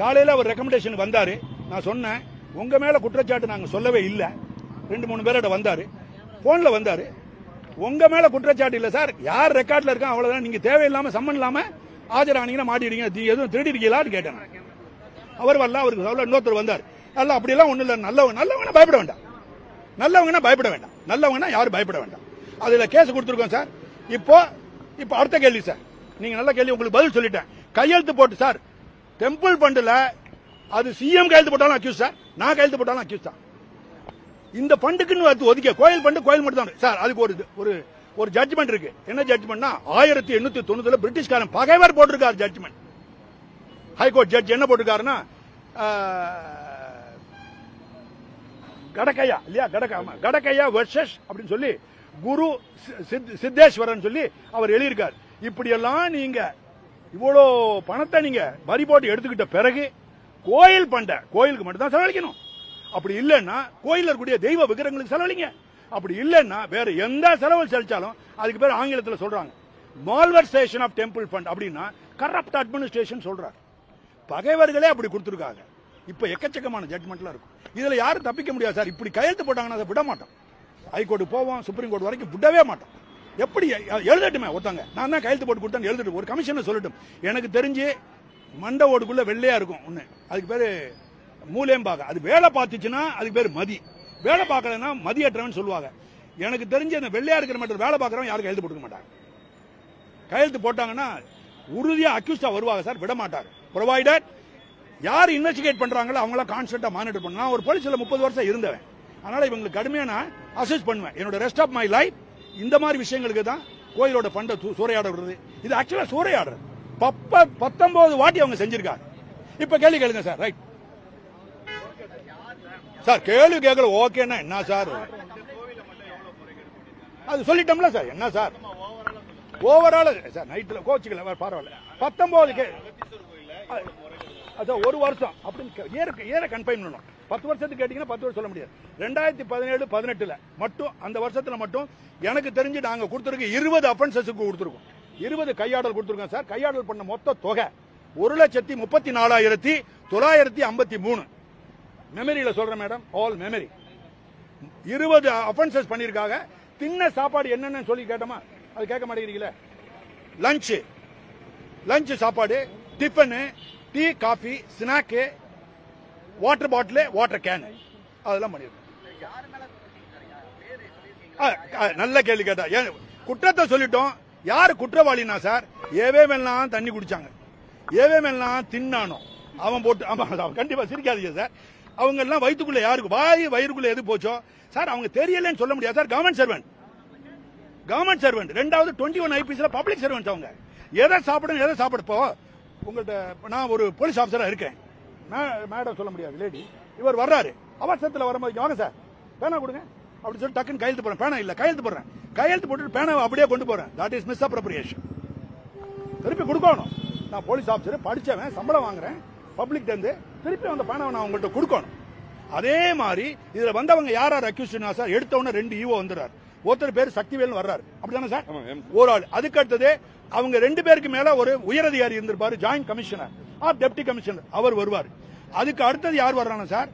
காலையில அவர் ரெக்கமெண்டேஷன் வந்தாரு. நான் சொன்னேன், உங்க மேல குற்றச்சாட்டு நாங்க சொல்லவே இல்லை. 2-3 பேரோட வந்தாரு, போன்ல வந்தாரு. உங்க மேல குற்றச்சாட்டு இல்ல சார், யார் ரெக்கார்ட்ல இருக்கா அவ்வளவுதான். நீங்க தேவையில்லாம சம்மன் இல்லாம ஆஜரானீங்கன்னா மாட்டிடுங்க, எதுவும் திருடிருக்கீங்களான்னு கேட்டேன். அவர் வரல, அவருக்கு இன்னொருத்தர் வந்தார். அல்ல அப்படியெல்லாம் ஒண்ணு இல்ல, நல்லவங்க பயப்பட வேண்டாம், நல்லவங்கன்னா பயப்பட வேண்டாம், நல்லவங்கன்னா யாரும் பயப்பட வேண்டாம். அதுல கேஸ் கொடுத்துருக்கோம் சார். இப்போ அடுத்த கேள்வி சார், நீங்க நல்ல கேள்வி, உங்களுக்கு பதில் சொல்லிட்டேன். கையெழுத்து போட்டு சார் டெம்பிள் ஃபண்ட்ல அது சிஎம் கையெழுத்து போட்டாலும் அக்யூஸ் சார், நான் கையெழுத்து போட்டாலும் அக்யூஸ் தான். இந்த ஃபண்டுக்குன்னு ஒதுக்க கோயில் ஃபண்டு கோயில் மட்டும் தான் சார். அதுக்கு ஒரு ஒரு ஜட்ஜ்மெண்ட் இருக்கு. என்ன ஜட்ஜ்மெண்ட்னா 1890 பிரிட்டிஷ்காரன் பகைவர் போட்டிருக்காரு ஜட்ஜ்மெண்ட். ஹைகோர்ட் ஜட்ஜ் என்ன போட்டிருக்காருன்னா கடக்கையா இல்லையா, கடக்கையா வெர்சஸ் அப்படின்னு சொல்லி குரு சித்தேஸ்வரன் சொல்லி அவர் எழுதியிருக்கார். இப்படி எல்லாம் நீங்க இவ்வளோ பணத்தை நீங்க வரி போட்டு எடுத்துக்கிட்ட பிறகு கோயில் பண்ட கோயிலுக்கு மட்டும் தான் செலவழிக்கணும். அப்படி இல்லைன்னா கோயில் இருக்கக்கூடிய தெய்வ விக்கிரங்களுக்கு செலவழிங்க. அப்படி இல்லைன்னா வேற எந்த செலவு செலுத்தாலும் அதுக்கு பேர் ஆங்கிலத்தில் சொல்றாங்க மால்வர்சேஷன் ஆஃப் டெம்பிள் ஃபண்ட், அப்படின்னா கரப்ட் அட்மினிஸ்ட்ரேஷன் சொல்றாங்க. பகைவர்களே அப்படி கொடுத்துருக்காங்க. இப்ப எக்கச்சக்கமான ஜட்மெண்ட்லாம் இருக்கும். இதுல யாரும் தப்பிக்க முடியாது சார். இப்படி கையெழுத்து போட்டாங்கன்னா அதை விட மாட்டோம். ஹைகோர்ட்டு போவோம், சுப்ரீம் கோர்ட் வரைக்கும் விடவே மாட்டோம். எப்படி எழுதட்டுமே ஒருத்தங்க, நான் தான் கையெழுத்து போட்டு கொடுத்தேன்னு எழுதிட்டு ஒரு கமிஷனர் சொல்லட்டும். எனக்கு தெரிஞ்சு மண்ட ஓடுக்குள்ள வெள்ளையா இருக்கும் ஒண்ணு, அதுக்கு பேரு மூலேம்பாக. அது வேலை பார்த்துச்சுன்னா அதுக்கு பேரு மதி, வேலை பார்க்கலன்னா மதியற்றவன் சொல்லுவாங்க. எனக்கு தெரிஞ்சு அந்த வெள்ளையா இருக்கிற மட்டும் வேலை பார்க்கறவன் யாரும் கையெழுத்து போட்டுக்க மாட்டாங்க. கையெழுத்து போட்டாங்கன்னா உறுதியா அக்யூஸ்டா வருவாங்க சார், விட மாட்டாங்க. ப்ரொவைடட் யார் இன்வெஸ்டிகேட் பண்றாங்களோ அவங்கள கான்ஸ்டன்டா மானிட்டர் பண்ணணும். நான் ஒரு போலீஸ்ல 30 வருஷம் இருந்தவன், அதனால இவங்களுக்கு கடுமையா நான் அசஸ் பண்ணுவேன். என்னோட ரெஸ்ட் ஆஃப் மை லைஃப் இந்த மாதிரி விஷயங்களுக்கு தான் கோயிலோட ஃபண்டை சூறையாடுறது. இது ஆக்சுவலா சூறையாடுறது 19 வாட்டி அவங்க செஞ்சிருக்காங்க. இப்ப கேள்வி கேளுங்க சார். ரைட் சார், கேள்வி கேட்கல ஓகேன்னா என்ன சார், அது சொல்லிட்டோம்ல சார். என்ன சார் ஓவரால் சார் நைட்ல கோச்சிக்கல பரவாயில்ல. 19 அதான் ஒரு வருஷம் அப்படின்னு ஏற கன்ஃபைன் பண்ணணும். 10 வருஷத்துக்கு கேட்டீங்கன்னா 10 வருஷம் சொல்ல முடியாது. 2017, 18 மட்டும் அந்த வருஷத்துல மட்டும் எனக்கு தெரிஞ்சு நாங்க கொடுத்திருக்க 20 அஃபென்சஸுக்கு கொடுத்திருக்கோம். 20 கையாடல் கொடுத்திருக்கோம் சார். கையாடல் பண்ண மொத்த தொகை 1,34,953. மெமரியில சொல்றேன் மேடம், ஆல் மெமரி. 20 அஃபென்சஸ் பண்ணிருக்காங்க. தின்ன சாப்பாடு என்னன்னு சொல்லி கேட்டோமா, அது கேட்க மாட்டேங்கிறீங்களே. லஞ்ச் சாப்பாடு, tiffin, tea, coffee, snack, water bottle, water can, அதெல்லாம் பண்ணிருக்கோம். நல்ல கேள்வி கேட்டா. குற்றத்தை சொல்லிட்டோம். யாரு குற்றவாளினா சார், ஏவேமெல்லாம் தண்ணி குடிச்சாங்க, ஏவேமெல்லாம் தின்னானோ அவன் போட்டு. ஆமா கண்டிப்பா சிரிக்காதீங்க சார். அவங்க எல்லாம் வயிற்றுக்குள்ள யாருக்கு வயிறுக்குள்ள எது போச்சோ சார் அவங்க தெரியலன்னு சொல்ல முடியாது சார். Government servant. ரெண்டாவது 21 ஐபிஎஸ்ல பப்ளிக் சர்வெண்ட். அவங்க எதை சாப்பிடப்போ உங்கள்கிட்ட நான் ஒரு போலீஸ் ஆஃபீஸரா இருக்கேன், மேடம் சொல்ல முடியாது லேடி, இவர் வர்றாரு அவசரத்தில் வரும்போது வாங்க சார் பேனா கொடுங்க அப்படி சொல்லி டக்குன்னு கையெழுத்து போறேன். பேனா இல்ல கையெழுத்து போடுறேன். கையெழுத்து போட்டு பேனாவை அப்படியே கொண்டு போறேன். That is miss appropriation. திருப்பி கொடுக்கணும். நான் போலீஸ் ஆஃபீஸர், படிச்சவன், சம்பளம் வாங்குறேன் பப்ளிக் இருந்து, திருப்பி அந்த பேனாவை நான் உங்கள்கிட்ட கொடுக்கணும். அதே மாதிரி இதுல வந்தவங்க யார் அக்யூஸ்ட்னா சார், எடுத்த உடனே 2 ஈவோ வந்துறாரு. ஒருத்தர் பேர் சக்திவேல் வர்றாரு, அப்படிதானே சார் ஒரு ஆள். அதுக்கு அடுத்தது அவங்க 2 பேருக்கு மேல ஒரு உயரதிகாரி இருந்திருப்பாரு, joint commissioner or deputy commissioner, அவர் வருவார். அதுக்கு அடுத்தது யார் வர்றாங்க சார்,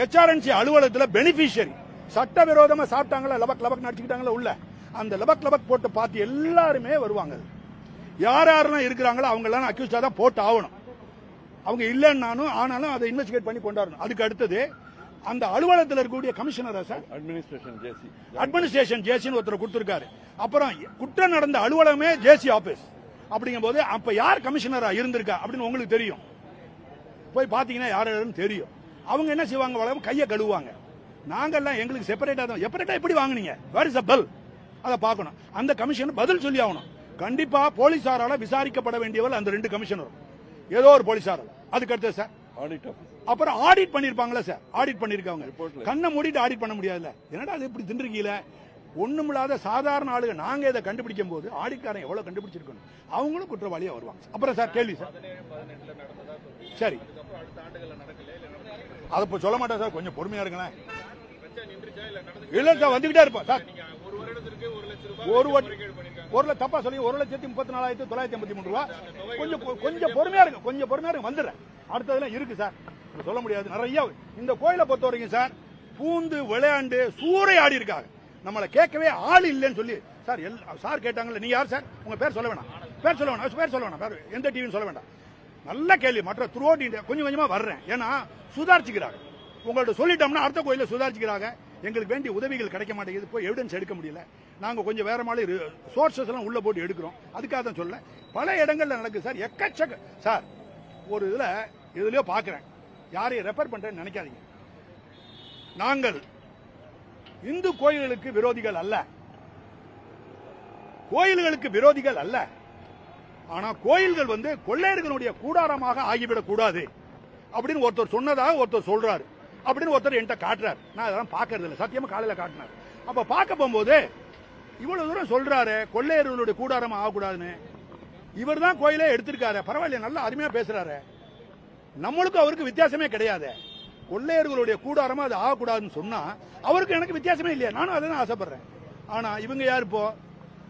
HRNC அலுவலகத்தில் பெனிஃபிஷியரி சட்டவிரோதமா சாப்பிட்டாங்களா, லபக் நடிச்சுக்கிட்டாங்களா உள்ள, அந்த லபக் போட்டு பார்த்து எல்லாருமே வருவாங்க. யாரெல்லாம் இருக்கிறாங்களோ அவங்க எல்லாம் அக்யூஸ்டா தான் போட்டு ஆகணும். அவங்க இல்லைன்னாலும் ஆனாலும் அதை இன்வெஸ்டிகேட் பண்ணி கொண்டாடணும். அதுக்கு அடுத்தது அந்த அலுவலகத்தில் இருக்கக்கூடிய கமிஷனரா சார், அட்மினிஸ்ட்ரேஷன் ஜேசின்னு ஒருத்தர் கொடுத்திருக்காரு. அப்புறம் குற்றம் நடந்த அலுவலகமே ஜேசி ஆபீஸ். அப்படிங்கும் போது அப்ப யார் கமிஷனரா இருந்திருக்கா அப்படின்னு உங்களுக்கு தெரியும். போய் பாத்தீங்கன்னா யாரும் தெரியும். அவங்க என்ன செய்வாங்க, வழக்கம் கையை கழுவுவாங்க. நாங்கெல்லாம் எங்களுக்கு செப்பரேட்டா தான். செப்பரேட்டா எப்படி வாங்குனீங்க, வேர் இஸ் த பில், அதை பார்க்கணும். அந்த கமிஷனர் பதில் சொல்லி ஆகணும். கண்டிப்பா போலீசாரால விசாரிக்கப்பட வேண்டியவர்கள் அந்த 2 கமிஷனரும், ஏதோ ஒரு போலீசாரால. அதுக்கு அடுத்து சார் ஆடிட் ஆபீஸ். அப்புறம் ஆடிட் பண்ணிருப்பாங்களா சார், ஆடிட் பண்ணிருக்காங்க. கண்ணை மூடிட்டு ஆடிட் பண்ண முடியாதுல்ல. என்னடா அது இப்படி தின்றுக்கீல, ஒண்ணுமில்லாத சாதாரண ஆளுங்க நாங்க இதை கண்டுபிடிக்கும் போது ஆடிட்காரன் எவ்வளவு கண்டுபிடிச்சிருக்கணும், அவங்களும் குற்றவாளியா வருவாங்க. அப்புறம் சார் கேள்வி சார், சரி அதை சொல்ல மாட்டேன் சார், கொஞ்சம் பொறுமையா இருங்களேன். இல்ல சார் வந்துகிட்டே இருப்போம் சார். ஒரு தப்பா சொல்லி 1,34,983 ரூபாய். கொஞ்சம் பொறுமையா இருக்கு, வந்துடுறேன். அடுத்ததுல இருக்கு சார், சொல்ல முடியாது நிறைய. இந்த கோயிலை பொறுத்த வரைக்கும் சார் பூந்து விளையாண்டு சூறையாடி இருக்காங்க. நம்மளை கேட்கவே ஆள் இல்லைன்னு சொல்லி சார் சார் கேட்டாங்கல்ல, நீ யார் சார், உங்க பேர் சொல்ல வேணாம், எந்த டிவின்னு சொல்ல வேண்டாம். நல்ல கேள்வி. மற்ற த்ரூ அவுட் இந்தியா கொஞ்சம் கொஞ்சமா வர்றேன். ஏன்னா சுதாரிச்சுக்கிறாங்க. உங்கள்ட்ட சொல்லிட்டோம்னா அடுத்த கோயில சுதாரிச்சுக்கிறாங்க. எங்களுக்கு வேண்டிய உதவிகள் கிடைக்க மாட்டேங்குது, போய் எவிடன்ஸ் எடுக்க முடியல. நாங்கள் கொஞ்சம் வேற மாதிரி சோர்சஸ் எல்லாம் உள்ள போட்டு எடுக்கிறோம். அதுக்காக தான் சொல்ல பல இடங்கள்ல நடக்குது சார். எக்கச்சக்க சார். ஒரு இதுலயோ பார்க்குறேன், யாரையும் ரெஃபர் பண்றேன்னு நினைக்காதீங்க. நாங்கள் இந்து கோயில்களுக்கு விரோதிகள் அல்ல, கோயில்களுக்கு விரோதிகள் அல்ல. ஆனா கோயில்கள் கொள்ளையர்களுடைய கூடாரமாக ஆகிவிடக் கூடாது அப்படின்னு ஒருத்தர் சொன்னதாக ஒருத்தர் சொல்றாரு, அப்படின்னு ஒருத்தர் என்கிட்ட காட்டுறாரு. நான் அதெல்லாம் பார்க்கறது இல்லை, சத்தியமா காலையில காட்டினார். அப்ப பார்க்க போகும்போது இவ்வளவு தூரம் சொல்றாரு கொள்ளையர்களுடைய கூடாரமா ஆகக்கூடாதுன்னு. இவர் தான் கோயிலே எடுத்திருக்காரு, பரவாயில்ல, நல்லா அருமையா பேசுறாரு. நம்மளுக்கு அவருக்கு வித்தியாசமே கிடையாது. கொள்ளையர்களுடைய கூடாரமா அது ஆகக்கூடாதுன்னு சொன்னா அவருக்கு எனக்கு வித்தியாசமே இல்லையா, நானும் அதை தான் ஆசைப்படுறேன். ஆனா இவங்க யார்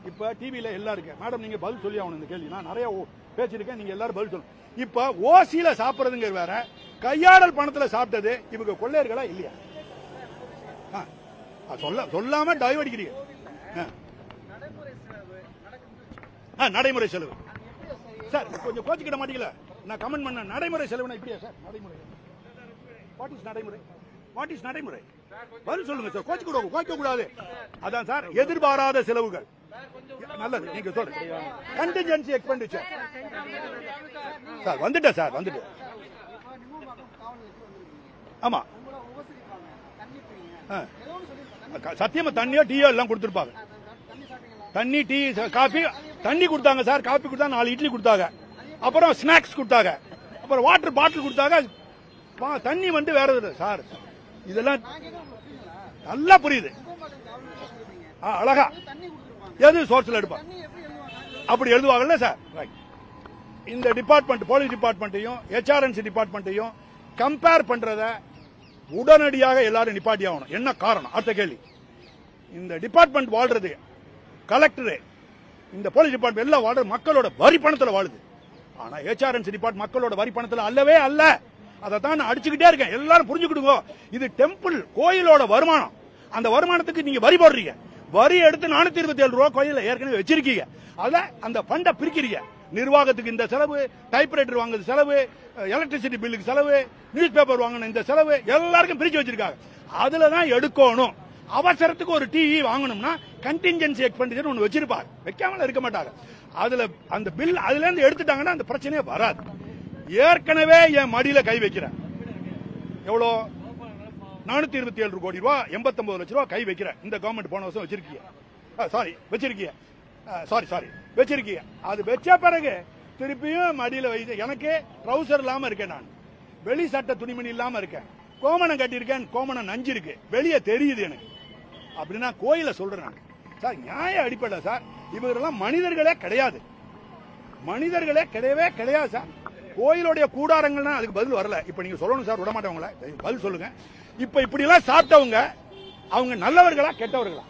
இப்ப டிவியில எல்லாம் இருக்கு. மேடம் நீங்க பதில் சொல்லி ஆகணும் இந்த கேள்வி, நான் நிறைய பேசிருக்கேன், நீங்க எல்லாரும் பதில் சொல்லணும். இப்ப ஓசியில சாப்பிடுறதுங்க வேற, கையாடல் பணத்துல சாப்பிட்டது இவங்க கொள்ளையர்களா இல்லையா? சொல்லாம டைவடிக்கிறீங்க. நடைமுறை செலவு சார் கொஞ்சம் கோச்சிக்கிட மாட்டீங்களா? நான் கமெண்ட் பண்ண நடைமுறை செலவுனா இப்படியா சார்? நடைமுறை வாட் இஸ் நடைமுறை? வாட் இஸ் நடைமுறை? பதில் சொல்லுங்க சார். கோச்சிக்க கூடாது. அதான் சார் எதிர்பாராத செலவுகள். நல்லது, நீங்க சொல்லுங்க. கண்டிஜென்சி எக்ஸ்பெண்டிச்சர் சார் வந்துட்டேன் சார், வந்துட்டேன். ஆமா சத்தியமா தண்ணியோ டீயோ எல்லாம் கொடுத்துருப்பாங்க. தண்ணி டீ காபி, தண்ணி கொடுத்தாங்க சார், காபி கொடுத்தாங்க, 4 இட்லி கொடுத்தாங்க, அப்புறம் ஸ்நாக்ஸ் கொடுத்தாங்க, அப்புறம் வாட்டர் பாட்டில் கொடுத்தாங்க, தண்ணி வேற சார். இதெல்லாம் நல்லா புரியுது. அழகா எது சோர்ஸ்ல எடுப்பாங்க அப்படி எழுதுவாங்கல்ல சார். இந்த டிபார்ட்மெண்ட், போலீஸ் டிபார்ட்மெண்ட்டையும் HRNC டிபார்ட்மெண்ட்டையும் கம்பேர் பண்றத உடனடியாக எல்லாரும் நிப்பாட்டி ஆகணும். என்ன காரணம்? அடுத்த கேள்வி. இந்த டிபார்ட்மெண்ட் வாழ்றது, கலெக்டர், இந்த போலீஸ் டிபார்ட்மெண்ட் எல்லாம் வாழ்றது மக்களோட வரி பணத்துல வாழுது. ஆனா HRNC டிபார்ட்மெண்ட் மக்களோட வரி பணத்துல அல்லவே அல்ல. அதை தான் நான் அடிச்சுக்கிட்டே இருக்கேன். எல்லாரும் புரிஞ்சுக்கிடுங்க. இது டெம்பிள், கோயிலோட வருமானம். அந்த வருமானத்துக்கு நீங்க வரி போடுறீங்க. வரி எடுத்து 427 ரூபாய் கோயில ஏற்கனவே வச்சிருக்கீங்க. அத அந்த ஃபண்ட பிரிக்கிறீங்க. நிர்வாகத்துக்கு இந்த செலவு, டைப்ரைட்டர் வாங்குறது செலவு, எலக்ட்ரிசிட்டி பில்லுக்கு செலவு, நியூஸ் பேப்பர் வாங்கணும் இந்த செலவு, எல்லாருக்கும் பிரிச்சு வச்சிருக்காங்க. அதுல தான் எடுக்கணும். அவசரத்துக்கு ஒரு டிவி வாங்கணும்னா கண்டின்ஜென்சி எக்ஸ்பெண்டிச்சர் ஒன்று வச்சிருப்பாங்க, வைக்காமல இருக்க மாட்டாங்க. அதுல அந்த பில் அதுல இருந்து எடுத்துட்டாங்கன்னா அந்த பிரச்சனையே வராது. ஏற்கனவே என் மடியில கை வைக்கிறேன். எவ்வளோ? 427 கோடி ரூபாய், 89 லட்சம் ரூபாய் கை வைக்கிறேன். இந்த கவர்மெண்ட் போன வருஷம் வச்சிருக்கீங்க. வச்சிருக்கீங்க. அது வச்ச பிறகு திருப்பியும் மடியில வைத்து, எனக்கு ட்ரௌசர் இல்லாம இருக்கேன், நான் வெளி சட்ட துணிமணி இல்லாம இருக்கேன், கோமணம் கட்டியிருக்கேன், கோமணம் நஞ்சு இருக்கு, வெளியே தெரியுது எனக்கு. அப்படின்னா கோயில சொல்றேன் நான் சார். நியாய அடிப்படை சார். இவரெல்லாம் மனிதர்களே கிடையாது, மனிதர்களே கிடையவே கிடையாது சார். கோயிலுடைய கூடாரங்கள்னா அதுக்கு பதில் வரல. இப்ப நீங்க சொல்லணும் சார், விட மாட்டவங்கள பதில் சொல்லுங்க. இப்ப இப்படி எல்லாம் சாப்பிட்டவங்க அவங்க நல்லவர்களா கெட்டவர்களா?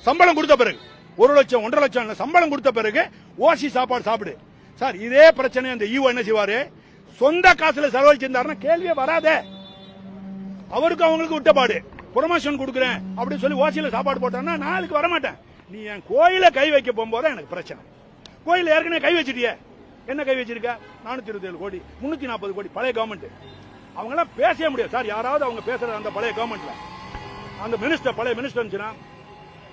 சம்பளம் கொடுத்த பிறகு 1 லட்சம் 1.5 லட்சம் சம்பளம் கொடுத்த பிறகு ஓசி சாப்பாடு சாப்பிடு சார். இதே பிரச்சனை அந்த ஈவோ என்ன செய்வாரு? சொந்த காசுல செலவழிச்சிருந்தாருன்னா கேள்வியே வராதே. அவருக்கு அவங்களுக்கு விட்டபாடு. ப்ரொமோஷன் கொடுக்குறேன் அப்படின்னு சொல்லி ஓசியில சாப்பாடு போட்டான்னா நான் அதுக்கு வரமாட்டேன். நீ என் கோயில கை வைக்க போகும்போது எனக்கு பிரச்சனை. கோயில ஏற்கனவே கை வச்சிட்டிய, என்ன கை வச்சிருக்க? 427 கோடி, 340 கோடி பழைய கவர்மெண்ட். அவங்க எல்லாம் பேசவே முடியாது சார். யாராவது அவங்க பேசுறது அந்த பழைய கவர்மெண்ட்ல அந்த மினிஸ்டர், பழைய மினிஸ்டர் இருந்துச்சுன்னா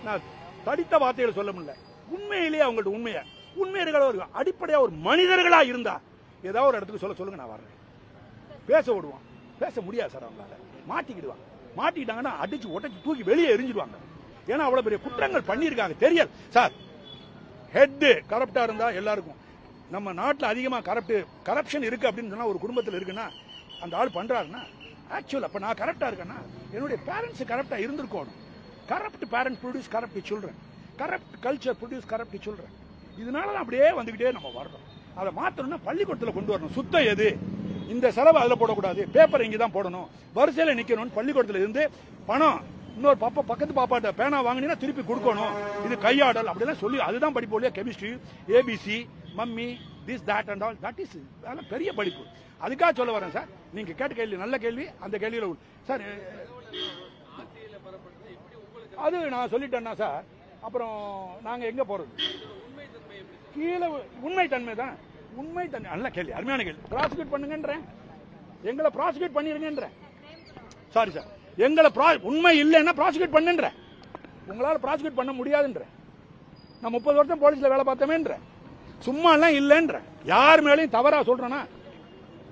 நான் தடித்த வார்த்தைகளை சொல்ல முடியல. உண்மையிலேயே அவங்கள்ட்ட உண்மையாக அடிப்படையா ஒரு மனிதர்களா இருந்தா ஏதாவது ஒரு இடத்துக்கு சொல்லுங்க, நான் வர்றேன். பேச விடுவான், பேச முடியாது சார். அவங்களால மாட்டிக்கிட்டாங்கன்னா அடிச்சு உடைச்சு தூக்கி வெளியே எரிஞ்சிடுவாங்க. ஏன்னா அவ்வளவு பெரிய குற்றங்கள் பண்ணியிருக்காங்க. தெரியல சார். ஹெட் கரப்டா இருந்தா எல்லாருக்கும். நம்ம நாட்டில் அதிகமா கரப்ஷன் இருக்கு அப்படின்னு சொன்னா, ஒரு குடும்பத்தில் இருக்குன்னா அந்த ஆள் பண்றாருன்னா ஆக்சுவல் அப்ப நான் கரெக்டா இருக்கேன்னா என்னுடைய பேரண்ட்ஸ் கரெக்டா இருந்திருக்கணும். Corrupt parents produce corrupt children, corrupt culture produce corrupt children. இதனால அப்படியே வந்துகிட்டே நம்ம வர்றோம். அதை மாத்தணும்னா பள்ளிக்கூடத்தில் கொண்டு வரணும். சுத்தம் எது? இந்த செலவு அதில் போடக்கூடாது, பேப்பர் இங்கே தான் போடணும், வரிசையில் நிற்கணும். பள்ளிக்கூடத்தில் இருந்து பணம் இன்னொரு பக்கத்து பாப்பாட்ட பேனா வாங்கினீங்கன்னா திருப்பி கொடுக்கணும். இது கையாடல் அப்படிலாம் சொல்லி அதுதான் படிப்பு இல்லையா? Chemistry, ABC, mummy, this that and all, that is அதெல்லாம் பெரிய படிப்பு. அதுக்காக சொல்ல வரேன் சார். நீங்க கேட்ட கேள்வி நல்ல கேள்வி. அந்த கேள்வியில சார் அது நான் சொல்லிட்டேன்னா சார் அப்புறம் நாங்க எங்க போறது? கீழே உண்மை தன்மை தான். உண்மை தன்மை நல்ல கேள்வி, அருமையான கேள்வி. ப்ராசிக்யூட் பண்ணுங்கன்றேன், எங்களை ப்ராசிக்யூட் பண்ணிருங்கன்றேன். சாரி சார், எங்களை உண்மை இல்லைன்னா ப்ராசிக்யூட் பண்ணுன்ற, உங்களால ப்ராசிக்யூட் பண்ண முடியாதுன்ற. நான் 30 வருஷம் போலீஸ்ல வேலை பார்த்தமேன்ற, சும்மா எல்லாம் இல்லைன்ற. யார் மேலையும் தவறா சொல்றேன்னா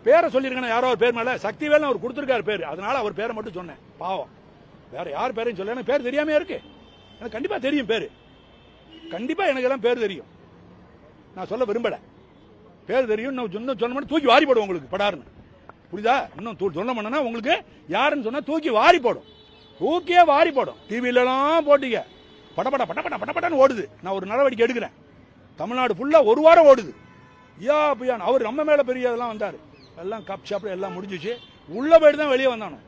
பேரை சொல்லிருக்கேன். யாரோ ஒரு பேர் மேல சக்திவேல் அவர் கொடுத்திருக்காரு பேர், அதனால அவர் பேரை மட்டும் சொன்னேன். பாவம், வேற யார் பேரையும் சொல்ல. எனக்கு பேர் தெரியாம இருக்கு, எனக்கு கண்டிப்பா தெரியும் பேரு, கண்டிப்பா எனக்கு எல்லாம் பேர் தெரியும். நான் சொல்ல விரும்பல, பேர் தெரியும். இன்னும் சொன்ன மட்டும் தூக்கி வாரி போடும் உங்களுக்கு படாருன்னு, புரியுதா? இன்னும் சொல்ல மாட்டேன்னா உங்களுக்கு யாருன்னு சொன்னா தூக்கி வாரி போடும், தூக்கியே வாரி போடும். டிவில எல்லாம் போட்டீங்க, படபட படபட படபடன்னு ஓடுது. நான் ஒரு நடவடிக்கை எடுக்கிறேன், தமிழ்நாடு ஃபுல்லா ஒரு வாரம் ஓடுது. அவர் நம்ம மேல பெரிய இதெல்லாம் வந்தாரு, எல்லாம் கப் ஷாப் எல்லாம் முடிஞ்சிச்சு. உள்ள போயிட்டு தான் வெளியே வந்தானோ,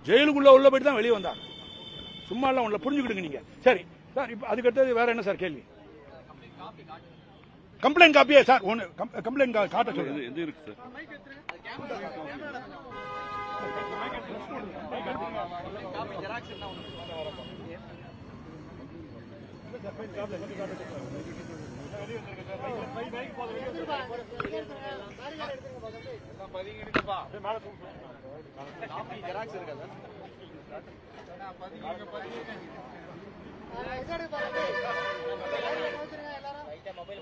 ஜெயிலுக்குள்ள உள்ள போயிட்டு தான் வெளியே வந்தாங்க. சும்மா எல்லாம் உள்ள புரிஞ்சுக்கிடுங்க நீங்க. சரி சார், இப்ப அதுக்கடுத்தது வேற என்ன சார் கேள்வி? கம்ப்ளைண்ட் காப்பியே சார், கம்ப்ளைண்ட் காட்ட சொல்லுங்க. மொபைல்